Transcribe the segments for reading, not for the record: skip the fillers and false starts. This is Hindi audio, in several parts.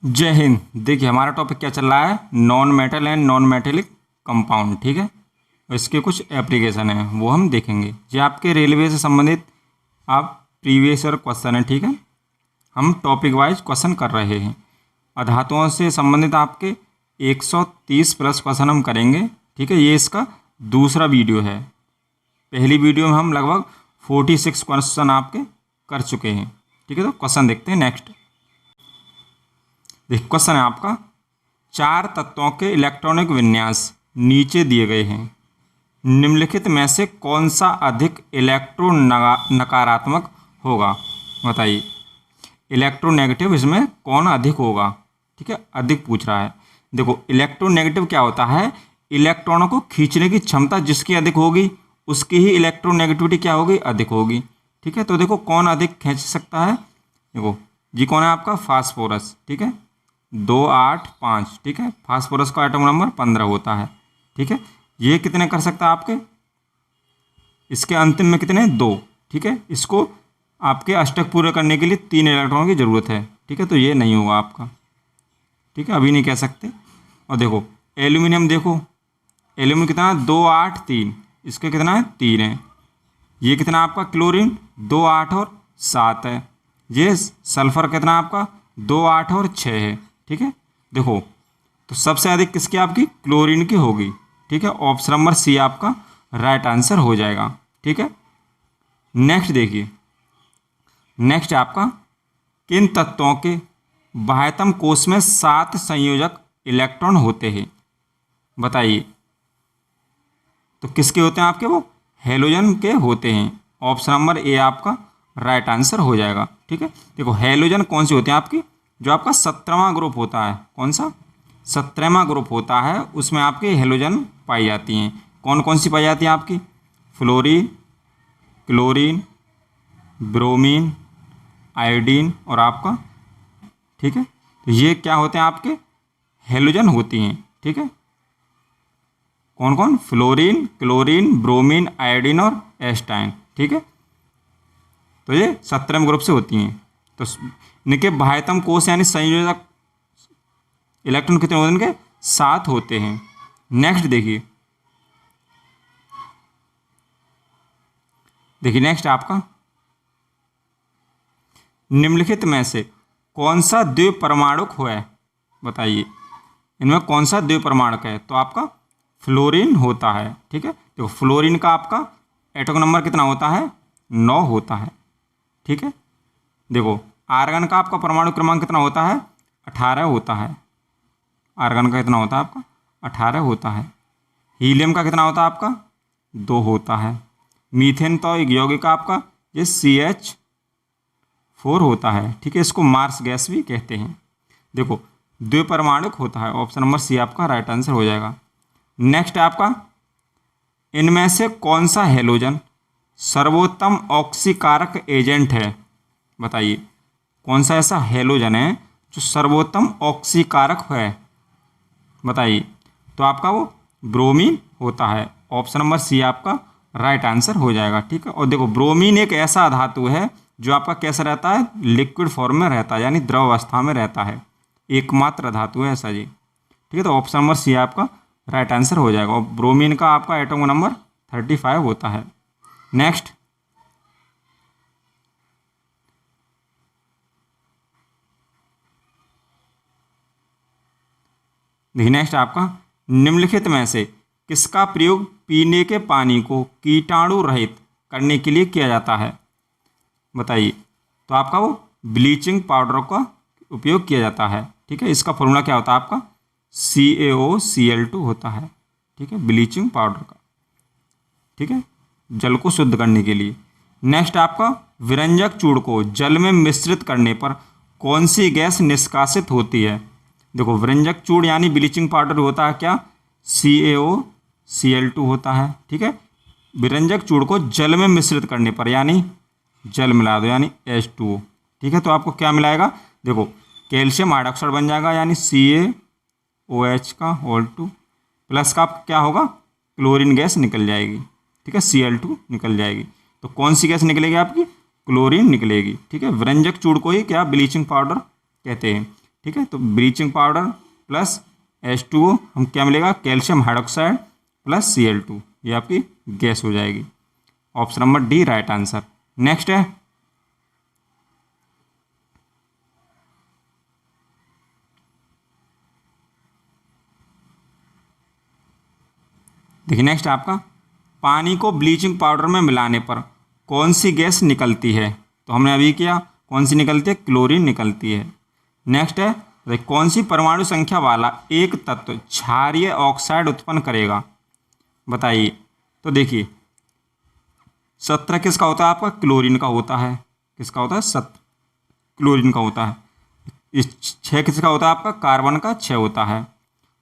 जय हिंद। देखिए हमारा टॉपिक क्या चल रहा है, non metal and non metallic compound. ठीक है, इसके कुछ एप्लीकेशन हैं वो हम देखेंगे। ये आपके रेलवे से संबंधित आप प्रीवियस ईयर क्वेश्चन है। ठीक है, हम टॉपिक वाइज क्वेश्चन कर रहे हैं। अधातुओं से संबंधित आपके 130 प्लस क्वेश्चन हम करेंगे। ठीक है, ये इसका दूसरा वीडियो है। पहली वीडियो में हम लगभग 46 क्वेश्चन आपके कर चुके हैं। ठीक है, तो क्वेश्चन देखते हैं। नेक्स्ट देखिए क्वेश्चन है आपका, चार तत्वों के इलेक्ट्रॉनिक विन्यास नीचे दिए गए हैं। निम्नलिखित में से कौन सा अधिक इलेक्ट्रो नकारात्मक होगा? बताइए, इलेक्ट्रोनेगेटिव इसमें कौन अधिक होगा? ठीक है, अधिक पूछ रहा है। देखो इलेक्ट्रोनेगेटिव क्या होता है, इलेक्ट्रॉनों को खींचने की क्षमता जिसकी अधिक होगी उसकी ही इलेक्ट्रोनेगेटिविटी क्या होगी, अधिक होगी। ठीक है, तो देखो कौन अधिक खींच सकता है। देखो जी कौन है आपका, फास्फोरस। ठीक है, 2, 8, 5। ठीक है, फास्फोरस का एटम नंबर 15 होता है। ठीक है, ये कितने कर सकता है आपके, इसके अंतिम में कितने, 2। ठीक है, इसको आपके अष्टक पूरे करने के लिए 3 इलेक्ट्रॉन की ज़रूरत है। ठीक है, तो ये नहीं होगा आपका। ठीक है, अभी नहीं कह सकते। और देखो एल्यूमिनियम, देखो एल्यूमिनियम कितना है, 2, 8, 3। इसके कितना है, 3 है। ये कितना आपका क्लोरीन, 2, 8 और 7 है। ये सल्फर कितना आपका, 2, 8 और 6 है। ठीक है, देखो तो सबसे अधिक किसकी आपकी, क्लोरीन की होगी। ठीक है, ऑप्शन नंबर सी आपका राइट आंसर हो जाएगा। ठीक है, नेक्स्ट देखिए, नेक्स्ट आपका, किन तत्वों के बाह्यतम कोश में 7 संयोजक इलेक्ट्रॉन होते हैं? बताइए, तो किसके होते हैं आपके, वो हेलोजन के होते हैं। ऑप्शन नंबर ए आपका राइट आंसर हो जाएगा। ठीक है, देखो हेलोजन कौन सी होते हैं आपकी, जो आपका 17वां ग्रुप होता है। कौन सा, 17वां ग्रुप होता है, उसमें आपकी हेलोजन पाई जाती हैं। कौन कौन सी पाई जाती हैं आपकी, फ्लोरीन, क्लोरीन, ब्रोमीन, आयोडीन और आपका। ठीक है, तो ये क्या होते हैं आपके, हेलोजन होती हैं। ठीक है, कौन कौन, फ्लोरीन, क्लोरीन, ब्रोमीन, आयोडीन और एस्टाइन। ठीक है, तो ये 17वें ग्रुप से होती हैं। तो इनके बाह्यतम कोश यानी संयोजक इलेक्ट्रॉन कितने होते हैं, इनके 7 होते हैं। नेक्स्ट देखिए, देखिए नेक्स्ट आपका, निम्नलिखित में से कौन सा द्विपरमाणुक है? बताइए, इनमें कौन सा द्विपरमाणुक है? तो आपका फ्लोरीन होता है। ठीक है, तो फ्लोरीन का आपका एटॉमिक नंबर कितना होता है, 9 होता है। ठीक है, देखो आर्गन का आपका परमाणु क्रमांक कितना होता है, 18 होता है। आर्गन का कितना होता है आपका, 18 होता है। हीलियम का कितना होता है आपका, 2 होता है। मीथेन तो एक यौगिक का आपका ये CH4 होता है। ठीक है, इसको मार्स गैस भी कहते हैं। देखो द्विपरमाणुक होता है, ऑप्शन नंबर सी आपका राइट आंसर हो जाएगा। नेक्स्ट आपका, इनमें से कौन सा हेलोजन सर्वोत्तम ऑक्सीकारक एजेंट है? बताइए, कौन सा ऐसा हेलोजन है जो सर्वोत्तम ऑक्सीकारक है? बताइए, तो आपका वो ब्रोमीन होता है। ऑप्शन नंबर सी आपका राइट आंसर हो जाएगा। ठीक है, और देखो ब्रोमीन एक ऐसा धातु है जो आपका कैसा रहता है, लिक्विड फॉर्म में रहता है, यानी द्रव अवस्था में रहता है। एकमात्र धातु है ऐसा जी। ठीक है, तो ऑप्शन नंबर सी आपका राइट आंसर हो जाएगा। और ब्रोमीन का आपका एटॉमिक नंबर 35 होता है। नेक्स्ट देखिए, नेक्स्ट आपका, निम्नलिखित में से किसका प्रयोग पीने के पानी को कीटाणु रहित करने के लिए किया जाता है? बताइए, तो आपका वो ब्लीचिंग पाउडर का उपयोग किया जाता है। ठीक है, इसका फॉर्मूला क्या होता है आपका, CaOCl2 होता है। ठीक है, ब्लीचिंग पाउडर का। ठीक है, जल को शुद्ध करने के लिए। नेक्स्ट आपका, विरंजक चूर्ण को जल में मिश्रित करने पर कौन सी गैस निष्कासित होती है? देखो विरंजक चूर्ण यानी ब्लीचिंग पाउडर होता है क्या, CaOCl2 होता है। ठीक है, विरंजक चूर्ण को जल में मिश्रित करने पर, यानी जल मिला दो यानी H2O। ठीक है, तो आपको क्या मिलाएगा, देखो कैल्शियम हाइड्रोक्साइड बन जाएगा यानी CaOH का होल 2 प्लस का क्या होगा, क्लोरीन गैस निकल जाएगी। ठीक है, Cl2 निकल जाएगी। तो कौन सी गैस निकलेगी आपकी, क्लोरीन निकलेगी। ठीक है, विरंजक चूर्ण को ही क्या ब्लीचिंग पाउडर कहते हैं। ठीक है। तो ब्लीचिंग पाउडर प्लस H2O हम क्या मिलेगा, कैल्शियम हाइड्रोक्साइड प्लस Cl2, ये आपकी गैस हो जाएगी। Option number D right answer. Next है, देखिए नेक्स्ट आपका, पानी को ब्लीचिंग पाउडर में मिलाने पर कौन सी गैस निकलती है? तो हमने अभी किया, कौन सी निकलती है, क्लोरीन निकलती है। नेक्स्ट है, देखिए कौन सी परमाणु संख्या वाला एक तत्व क्षारीय ऑक्साइड उत्पन्न करेगा? बताइए। तो देखिए 17 किसका होता है आपका, क्लोरीन का होता है। किसका होता है, 17 क्लोरीन का होता है। इस 6 किसका होता है आपका, कार्बन का 6 होता है।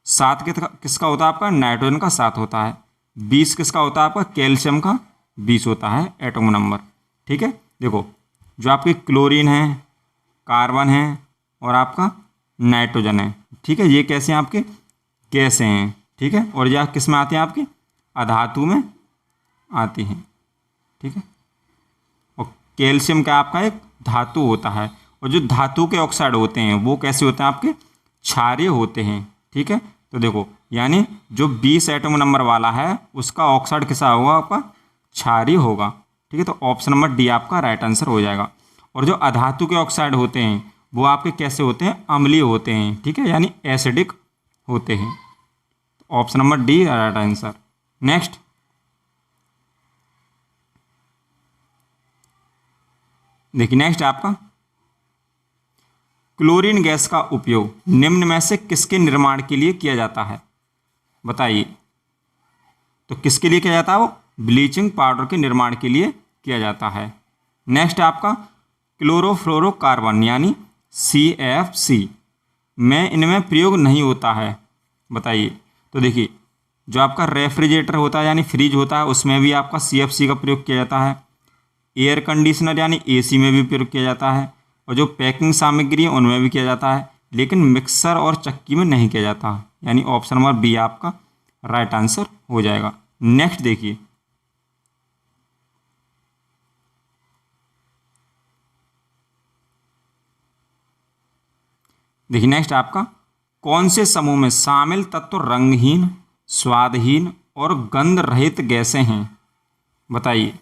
7 किसका होता है आपका, नाइट्रोजन का 7 होता है। 20 किसका होता है आपका, कैल्शियम का 20 होता है एटम नंबर। ठीक है, देखो जो आपकी क्लोरीन है, कार्बन है और आपका नाइट्रोजन है, ठीक है, ये कैसे हैं आपके, कैसे हैं, ठीक है। और यह किस में आते हैं आपके, अधातु में आती हैं, ठीक है। और कैल्शियम का आपका एक धातु होता है, और जो धातु के ऑक्साइड होते हैं वो कैसे होते हैं आपके, क्षारीय होते हैं, ठीक है। तो देखो यानी जो 20 एटम नंबर वाला है उसका ऑक्साइड कैसा होगा आपका, क्षारीय होगा, ठीक है। तो ऑप्शन नंबर डी आपका राइट आंसर हो जाएगा। और जो अधातु के ऑक्साइड होते हैं वो आपके कैसे होते हैं, अम्लीय होते हैं, ठीक है, यानी एसिडिक होते हैं। Option number D right answer. Next, देखिए नेक्स्ट आपका, क्लोरीन गैस का उपयोग निम्न में से किसके निर्माण के लिए किया जाता है? बताइए। तो किसके लिए किया जाता है वो, ब्लीचिंग पाउडर के निर्माण के लिए किया जाता है। नेक्स्ट आपका, क्लोरोफ्लोरोकार्बन यानी CFC में इनमें प्रयोग नहीं होता है, बताइए। तो देखिए जो आपका रेफ्रिजरेटर होता है यानी फ्रिज होता है उसमें भी आपका CFC का प्रयोग किया जाता है। एयर कंडीशनर यानी AC में भी प्रयोग किया जाता है, और जो पैकिंग सामग्री है उनमें भी किया जाता है, लेकिन मिक्सर और चक्की में नहीं किया जाता, यानी ऑप्शन नंबर बी आपका राइट आंसर हो जाएगा। नेक्स्ट देखिए, नेक्स्ट आपका, कौन से समूह में शामिल तत्व रंगहीन, स्वादहीन और गंध रहित गैसें हैं? बताइए।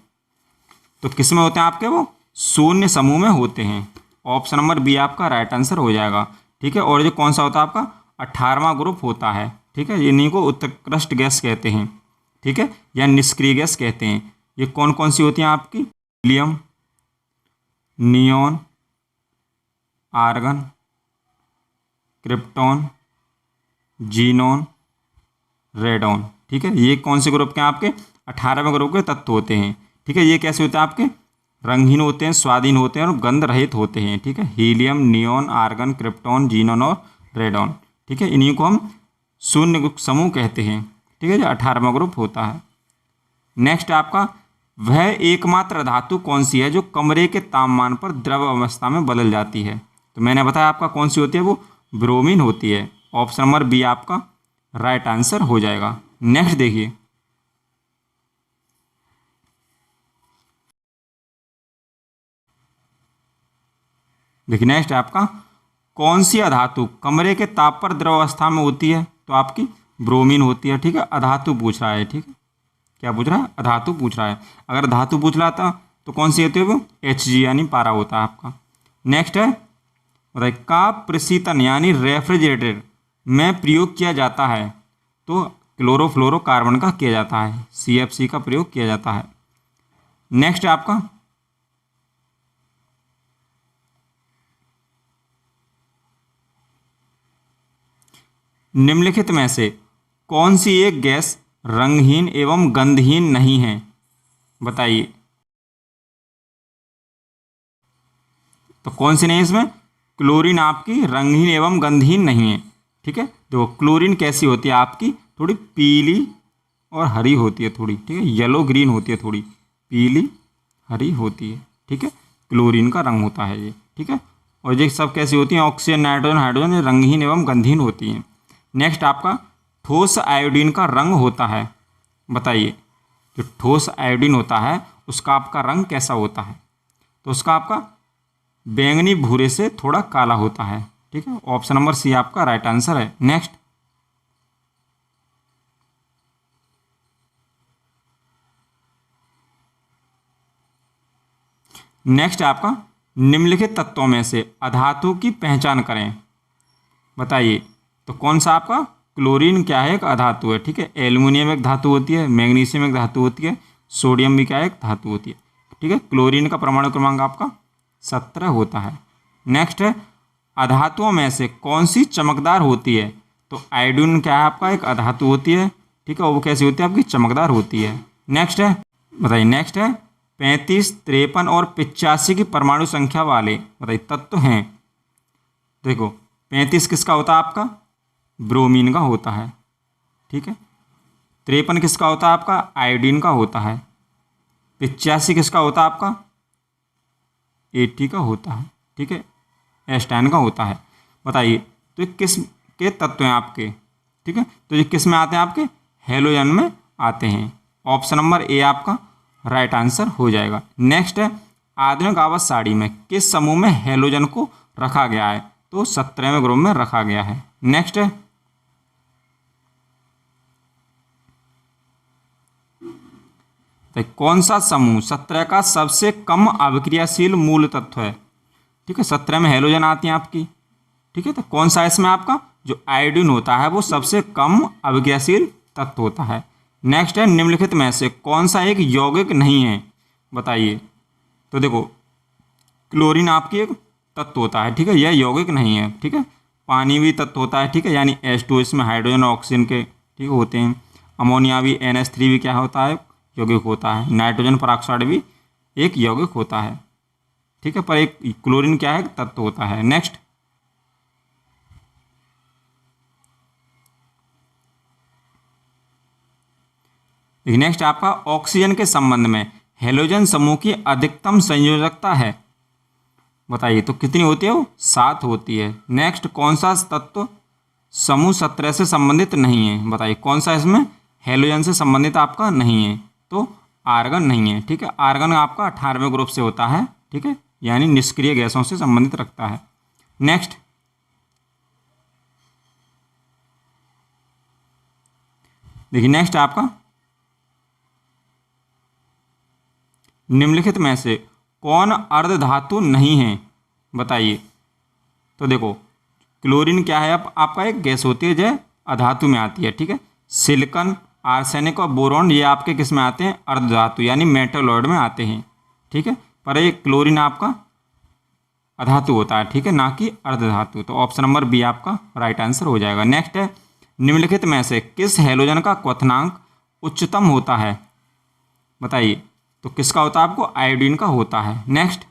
तो किस में होते हैं आपके, वो शून्य समूह में होते हैं। ऑप्शन नंबर बी आपका राइट आंसर हो जाएगा, ठीक है। और ये कौन सा होता है आपका, 18वां ग्रुप होता है, ठीक है। इन्हीं को उत्कृष्ट गैस कहते हैं, ठीक है, या निष्क्रिय गैस कहते हैं। ये कौन कौन सी होती हैं आपकी, helium, neon, argon, krypton, xenon, radon, ठीक है। ये कौन से ग्रुप के हैं आपके, 18वें ग्रुप के तत्व होते हैं, ठीक है। ये कैसे होते हैं आपके, रंगहीन होते हैं, स्वादहीन होते हैं और गंध रहित होते हैं, ठीक है। Helium, neon, argon, krypton, xenon और रेडॉन, ठीक है। इन्हीं को हम शून्य समूह कहते हैं, ठीक है, जो 18वां ग्रुप होता है। नेक्स्ट आपका, वह एकमात्र धातु कौन सी है जो कमरे के तापमान पर द्रव अवस्था में बदल जाती है? तो मैंने बताया आपका कौन सी होती है, वो ब्रोमीन होती है। ऑप्शन नंबर बी आपका राइट आंसर हो जाएगा। नेक्स्ट देखिए, नेक्स्ट आपका, कौन सी अधातु कमरे के ताप पर द्रव अवस्था में होती है? तो आपकी ब्रोमीन होती है, ठीक है। अधातु पूछ रहा है, ठीक है, क्या पूछ रहा है, अधातु पूछ रहा है। अगर धातु पूछ रहा था तो कौन सी होती है, वो Hg यानी पारा होता है आपका। नेक्स्ट है, बताइए, का प्रशीतन यानी रेफ्रिजरेटर में प्रयोग किया जाता है? तो क्लोरोफ्लोरोकार्बन का किया जाता है, CFC का प्रयोग किया जाता है। नेक्स्ट आपका, निम्नलिखित में से कौन सी एक गैस रंगहीन एवं गंधहीन नहीं है? बताइए। तो कौन सी नहीं है इसमें, क्लोरीन आपकी रंगहीन एवं गंधहीन नहीं है, ठीक है। देखो क्लोरीन कैसी होती है आपकी, थोड़ी पीली और हरी होती है थोड़ी, ठीक है, येलो ग्रीन होती है, थोड़ी पीली हरी होती है, ठीक है, क्लोरीन का रंग होता है ये, ठीक है। और ये सब कैसी होती हैं, ऑक्सीजन, नाइट्रोजन, हाइड्रोजन, ये रंगहीन एवं गंधहीन होती हैं। नेक्स्ट आपका, ठोस आयोडीन का रंग होता है? बताइए। जो ठोस आयोडीन होता है उसका आपका रंग कैसा होता है? तो उसका आपका बैंगनी भूरे से थोड़ा काला होता है, ठीक ठीक है, ऑप्शन नंबर सी आपका राइट आंसर है। नेक्स्ट, नेक्स्ट आपका निम्नलिखित तत्वों में से अधातु की पहचान करें। बताइए, तो कौन सा आपका क्लोरीन क्या है, एक अधातु है। ठीक है, एल्युमिनियम एक धातु होती है, मैग्नीशियम एक धातु होती है, सोडियम भी क्या है, एक धातु होती है। ठीक है, क्लोरीन का परमाणु क्रमांक आपका 17 होता है। नेक्स्ट है, अधातुओं में से कौन सी चमकदार होती है। तो आयोडीन क्या है आपका, एक अधातु होती है। ठीक है, वो कैसी होती है आपकी, चमकदार होती है। नेक्स्ट है, बताइए, नेक्स्ट है 35, 53 और 85 की परमाणु संख्या वाले बताइए तत्व हैं। देखो, 35 किसका होता है आपका, ब्रोमीन का होता है। ठीक है, 53 किसका होता है आपका, आयोडीन का होता है। 85 किसका होता है आपका, 80 का होता है। ठीक है, एस्टाइन का होता है। बताइए, तो ये किस के तत्व हैं आपके। ठीक है, तो ये किस में आते हैं आपके, हेलोजन में आते हैं। ऑप्शन नंबर ए आपका राइट आंसर हो जाएगा। नेक्स्ट है, आधुनिक आवास सारणी में किस समूह में हेलोजन को रखा गया है। तो 17वें ग्रुप में रखा गया है। नेक्स्ट है, तो कौन सा समूह 17 का सबसे कम अभिक्रियाशील मूल तत्व है। ठीक है, 17 में हेलोजन आती हैं आपकी। ठीक है, तो कौन सा इसमें आपका जो आयोडीन होता है वो सबसे कम अभिक्रियाशील तत्व होता है। नेक्स्ट है, निम्नलिखित में से कौन सा एक यौगिक नहीं है। बताइए, तो देखो, क्लोरीन आपकी एक तत्व होता है। ठीक है, यह यौगिक नहीं है। ठीक है, पानी भी तत्व होता है। ठीक है, यानी H2 इसमें हाइड्रोजन और ऑक्सीजन के ठीक होते हैं। अमोनिया भी NH3 भी क्या होता है, यौगिक होता है। नाइट्रोजन परऑक्साइड भी एक यौगिक होता है। ठीक है, पर एक क्लोरीन क्या है, तत्व होता है। नेक्स्ट, नेक्स्ट आपका ऑक्सीजन के संबंध में हेलोजन समूह की अधिकतम संयोजकता है। बताइए, तो कितनी होती है वो, 7 होती है। नेक्स्ट, कौन सा तत्व समूह 17 से संबंधित नहीं है। बताइए, कौन सा इसमें हेलोजन से संबंधित आपका नहीं है। तो आर्गन नहीं है। ठीक है, आर्गन आपका 18वें ग्रुप से होता है। ठीक है, यानी निष्क्रिय गैसों से संबंधित रखता है। नेक्स्ट, देखिए, नेक्स्ट आपका निम्नलिखित में से कौन अर्धधातु नहीं है। बताइए, तो देखो, क्लोरीन क्या है, आपका एक गैस होती है जो अधातु में आती है। ठीक है, सिलिकॉन, आर्सेनिक और बोरॉन ये आपके किस में आते हैं, अर्धधातु यानी मेटलॉइड में आते हैं। ठीक है, पर ये क्लोरीन आपका अधातु होता है। ठीक है, ना कि अर्धधातु। तो ऑप्शन नंबर बी आपका राइट आंसर हो जाएगा। नेक्स्ट है, निम्नलिखित में से किस हेलोजन का क्वथनांक उच्चतम होता है। बताइए, तो किसका होता है आपको, आयोडीन का होता है। नेक्स्ट,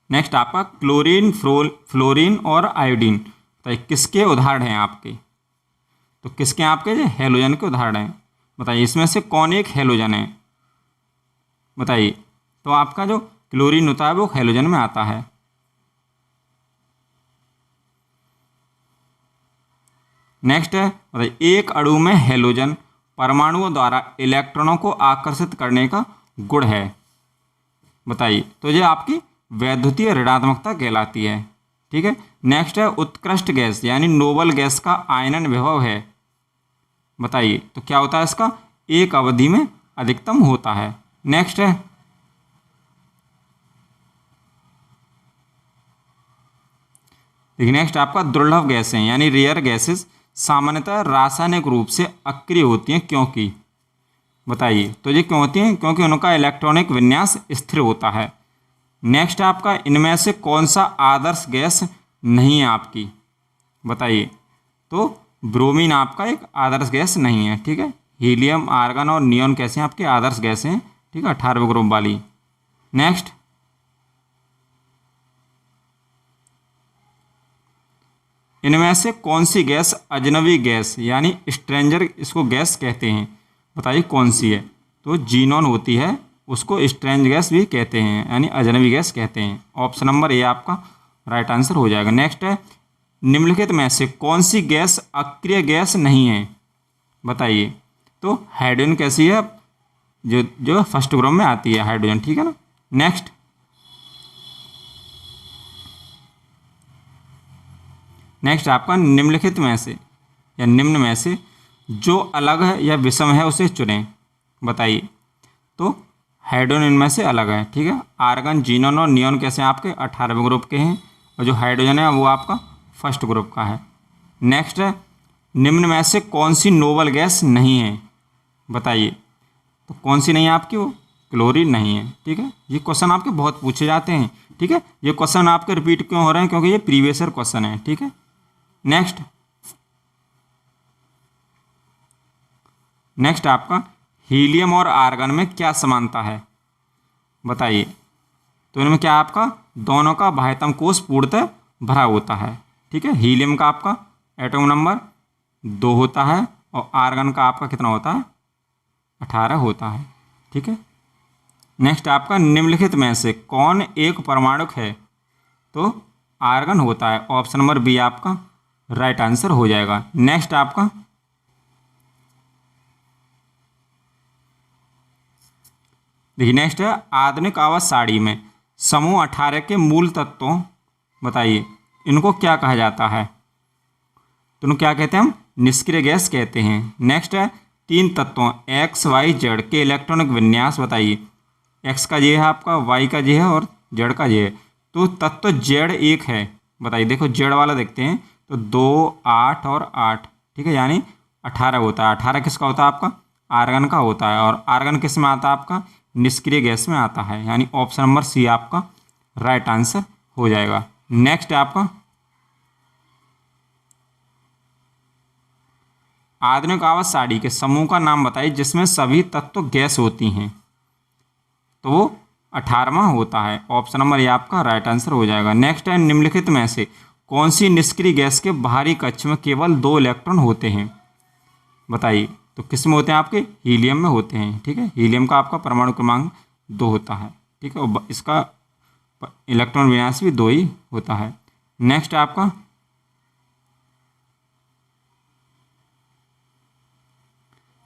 नेक्स्ट आपका क्लोरीन, फ्लोरीन और आयोडीन बताइए किसके उदाहरण हैं आपके। तो किसके आपके जो हेलोजन के उदाहरण हैं। बताइए, इसमें से कौन एक हेलोजन है। बताइए, तो आपका जो क्लोरीन होता है वो हेलोजन में आता है। नेक्स्ट है, बताइए, एक अणु में हेलोजन परमाणुओं द्वारा इलेक्ट्रॉनों को आकर्षित करने का गुण है। बताइए, तो ये आपकी वैद्युतीय ऋणात्मकता कहलाती है। ठीक है, नेक्स्ट है, उत्कृष्ट गैस यानी नोबल गैस का आयनन विभव है। बताइए, तो क्या होता है इसका, एक अवधि में अधिकतम होता है। नेक्स्ट है, देखिए, नेक्स्ट आपका दुर्लभ गैसें यानी रेयर गैसेस सामान्यतः रासायनिक रूप से अक्रिय होती हैं, क्योंकि। बताइए, तो ये क्यों होती हैं, क्योंकि उनका इलेक्ट्रॉनिक विन्यास स्थिर होता है। नेक्स्ट आपका इनमें से कौन सा आदर्श गैस नहीं है आपकी। बताइए, तो ब्रोमीन आपका एक आदर्श गैस नहीं है। ठीक है, हीलियम, आर्गन और नियॉन कैसे हैं आपके आदर्श गैसें हैं। ठीक है, 18वें ग्रुप वाली। नेक्स्ट, इनमें से कौन सी गैस अजनबी गैस यानी स्ट्रेंजर इसको गैस कहते हैं। बताइए, कौन सी है। तो जीनॉन होती है, उसको स्ट्रेंज गैस भी कहते हैं यानी अजनबी गैस कहते हैं। ऑप्शन नंबर ए आपका राइट आंसर हो जाएगा। नेक्स्ट है, निम्नलिखित में से कौन सी गैस अक्रिय गैस नहीं है। बताइए, तो हाइड्रोजन कैसी है, जो जो फर्स्ट ग्रुप में आती है हाइड्रोजन, ठीक है ना। नेक्स्ट आपका निम्नलिखित में से या निम्न में से जो अलग है या विषम है उसे चुनें। बताइए। तो हाइड्रोजन इनमें से अलग है, ठीक है। आर्गन, जीनोन और नियोन कैसे हैं आपके 18वें ग्रुप के हैं, और जो हाइड्रोजन है वो आपका फर्स्ट ग्रुप का है। नेक्स्ट है निम्न में से कौन सी नोबल गैस नहीं है। बताइए। तो कौन सी नहीं है आपकी, वो क्लोरीन नहीं है, ठीक है। ये क्वेश्चन आपके बहुत पूछे जाते हैं, ठीक है। ये क्वेश्चन आपके रिपीट क्यों हो रहे हैं, क्योंकि ये प्रीवियस ईयर क्वेश्चन है, ठीक है। नेक्स्ट आपका हीलियम और आर्गन में क्या समानता है। बताइए। तो इनमें क्या आपका दोनों का बाह्यतम कोश पूर्णतः भरा होता है, ठीक है। हीलियम का आपका एटॉम नंबर 2 होता है और आर्गन का आपका कितना होता है, 18 होता है, ठीक है। नेक्स्ट आपका निम्नलिखित में से कौन एक परमाणुक है। तो आर्गन होता है, ऑप्शन नंबर बी आपका राइट आंसर हो जाएगा। नेक्स्ट आपका देखिए, नेक्स्ट है आधुनिक आवास सारणी में समूह 18 के मूल तत्वों, बताइए इनको क्या कहा जाता है। तो इनको क्या कहते हैं हम, निष्क्रिय गैस कहते हैं। नेक्स्ट है 3 तत्वों एक्स वाई जेड के इलेक्ट्रॉनिक विन्यास। बताइए। एक्स का जे है आपका, वाई का जे है और जेड का जे है। तो तत्व जेड एक है। बताइए। देखो जेड वाला देखते हैं तो 2, 8 और 8, ठीक है, यानी 18 होता है। 18 किसका होता है आपका, आर्गन का होता है। और आर्गन किस में आता है आपका, निष्क्रिय गैस में आता है, यानी ऑप्शन नंबर सी आपका राइट आंसर हो जाएगा। नेक्स्ट आपका आधुनिक आवास सारणी के समूह का नाम बताइए जिसमें सभी तत्व गैस होती हैं। तो वो 18वां होता है, ऑप्शन नंबर ए आपका राइट आंसर हो जाएगा। नेक्स्ट है निम्नलिखित में से कौन सी निष्क्रिय गैस के बाहरी कक्ष में केवल 2 इलेक्ट्रॉन होते हैं। बताइए। तो किस में होते हैं आपके, हीलियम में होते हैं, ठीक है। हीलियम का आपका परमाणु क्रमांक 2 होता है, ठीक है, और इसका इलेक्ट्रॉन विन्यास भी 2 ही होता है। नेक्स्ट आपका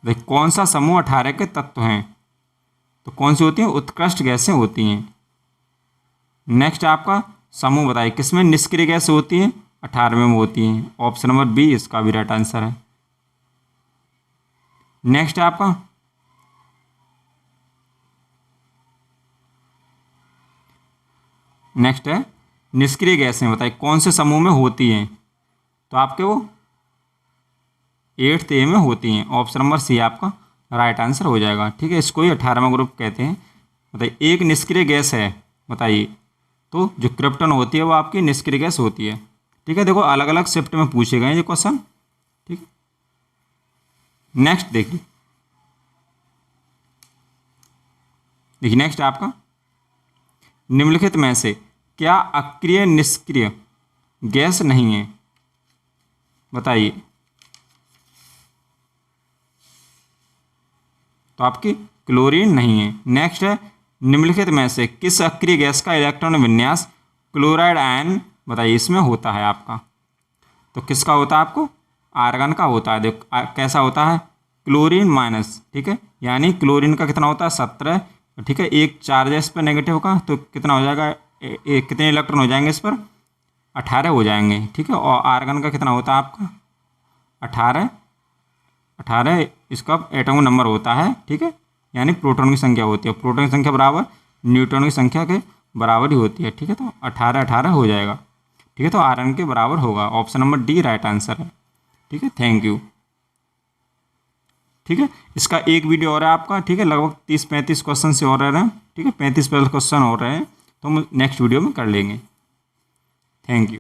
देखिए कौन सा समूह 18 के तत्व हैं। तो कौन सी होती हैं, उत्कृष्ट गैसें होती हैं। नेक्स्ट आपका समूह बताइए किसमें निष्क्रिय गैस होती हैं, 18वें में होती हैं, ऑप्शन नंबर बी इसका भी राइट आंसर है। नेक्स्ट आपका नेक्स्ट है निष्क्रिय गैसें, बताइए कौन से समूह में होती हैं। तो आपके वो 8th ए में होती हैं, ऑप्शन नंबर सी आपका राइट आंसर हो जाएगा, ठीक है। इसको ही 18वां ग्रुप कहते हैं। बताइए एक निष्क्रिय गैस है। बताइए। तो जो क्रिप्टन होती है वो आपकी निष्क्रिय गैस होती है, ठीक है। देखो अलग अलग शिफ्ट में पूछे गए ये क्वेश्चन, ठीक है। नेक्स्ट देखिए नेक्स्ट आपका निम्नलिखित में से क्या अक्रिय निष्क्रिय गैस नहीं है। बताइए। तो आपकी क्लोरीन नहीं है। नेक्स्ट है निम्नलिखित में से किस अक्रिय गैस का इलेक्ट्रॉन विन्यास क्लोराइड आयन, बताइए इसमें होता है आपका। तो किसका होता है आपको, आर्गन का होता है। देखो कैसा होता है, क्लोरीन माइनस, ठीक है, यानी क्लोरीन का कितना होता है 17, ठीक है। एक चार्ज है इस पर नेगेटिव का, तो कितना हो जाएगा, कितने इलेक्ट्रॉन हो जाएंगे इस पर, 18 हो जाएंगे, ठीक है। और आर्गन का कितना होता है आपका 18 इसका एटॉमिक नंबर होता है, ठीक है, यानी प्रोटॉन की संख्या होती है। प्रोटॉन की संख्या बराबर न्यूट्रॉन की संख्या के बराबर ही होती है, ठीक है। तो 18 हो जाएगा, ठीक है। तो आर्गन के बराबर होगा, option number D right answer है, ठीक है। थैंक यू, ठीक है। इसका एक वीडियो और है आपका, ठीक है, लगभग 30-35 क्वेश्चन से और रह रहे हैं, ठीक है, 35 क्वेश्चन और रहे हैं, तो हम नेक्स्ट वीडियो में कर लेंगे। Thank you.